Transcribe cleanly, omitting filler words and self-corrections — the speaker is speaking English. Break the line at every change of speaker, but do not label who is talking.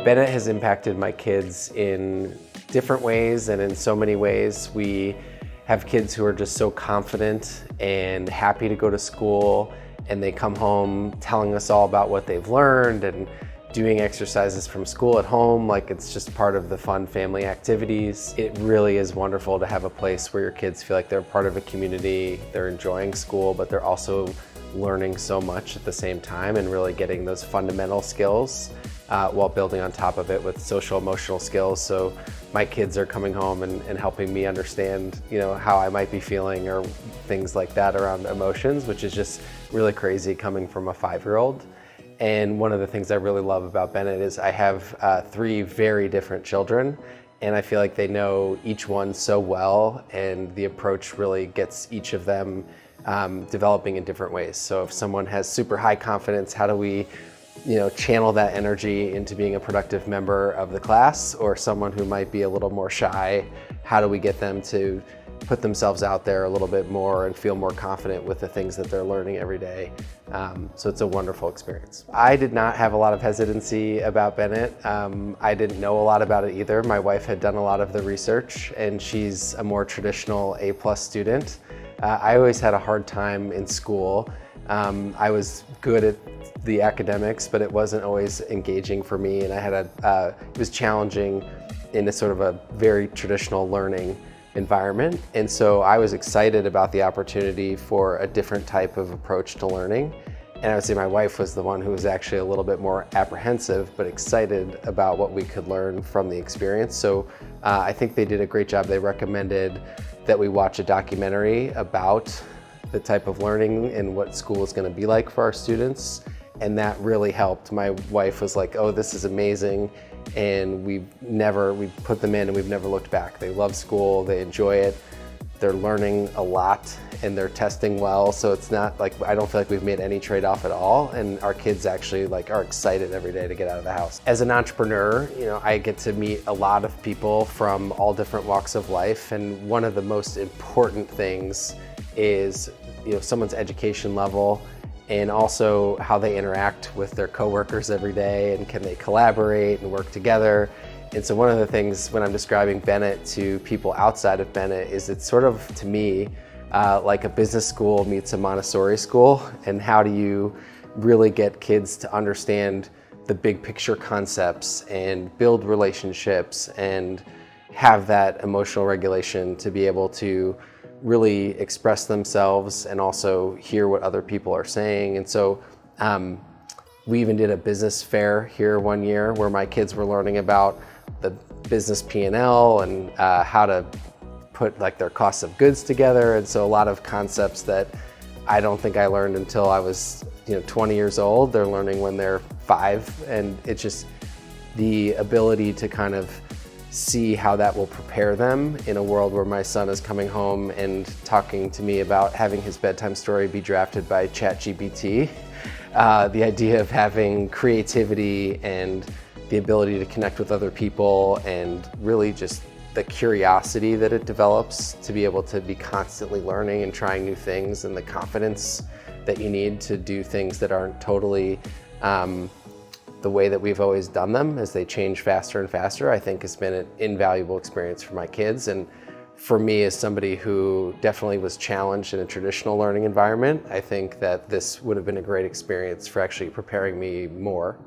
Bennett has impacted my kids in different ways and in so many ways. We have kids who are just so confident and happy to go to school, and they come home telling us all about what they've learned and doing exercises from school at home like it's just part of the fun family activities. It really is wonderful to have a place where your kids feel like they're part of a community, they're enjoying school, but they're also learning so much at the same time and really getting those fundamental skills while building on top of it with social emotional skills. So my kids are coming home and helping me understand, how I might be feeling or things like that around emotions, which is just really crazy coming from a 5-year-old. And one of the things I really love about Bennett is I have 3 very different children, and I feel like they know each one so well, and the approach really gets each of them developing in different ways. So if someone has super high confidence, how do we channel that energy into being a productive member of the class? Or someone who might be a little more shy, how do we get them to put themselves out there a little bit more and feel more confident with the things that they're learning every day? So it's a wonderful experience. I did not have a lot of hesitancy about Bennett. I didn't know a lot about it either. My wife had done a lot of the research, and she's a more traditional A+ student. I always had a hard time in school. I was good at the academics, but it wasn't always engaging for me, and I had it was challenging in a sort of a very traditional learning environment. And so I was excited about the opportunity for a different type of approach to learning. And I would say my wife was the one who was actually a little bit more apprehensive, but excited about what we could learn from the experience. So I think they did a great job. They recommended that we watch a documentary about the type of learning and what school is going to be like for our students. And that really helped. My wife was like, oh, this is amazing. And we put them in and we've never looked back. They love school, they enjoy it, they're learning a lot, and they're testing well. So it's not like, I don't feel like we've made any trade-off at all. And our kids actually are excited every day to get out of the house. As an entrepreneur, I get to meet a lot of people from all different walks of life. And one of the most important things is, someone's education level, and also how they interact with their coworkers every day, and can they collaborate and work together. And so one of the things when I'm describing Bennett to people outside of Bennett is it's sort of, to me, like a business school meets a Montessori school. And how do you really get kids to understand the big picture concepts and build relationships and have that emotional regulation to be able to really express themselves and also hear what other people are saying. And so we even did a business fair here one year where my kids were learning about the business P&L and how to put their costs of goods together. And so a lot of concepts that I don't think I learned until I was 20 years old, they're learning when they're 5. And it's just the ability to kind of see how that will prepare them in a world where my son is coming home and talking to me about having his bedtime story be drafted by ChatGPT. The idea of having creativity and the ability to connect with other people, and really just the curiosity that it develops to be able to be constantly learning and trying new things, and the confidence that you need to do things that aren't totally the way that we've always done them as they change faster and faster, I think has been an invaluable experience for my kids. And for me, as somebody who definitely was challenged in a traditional learning environment, I think that this would have been a great experience for actually preparing me more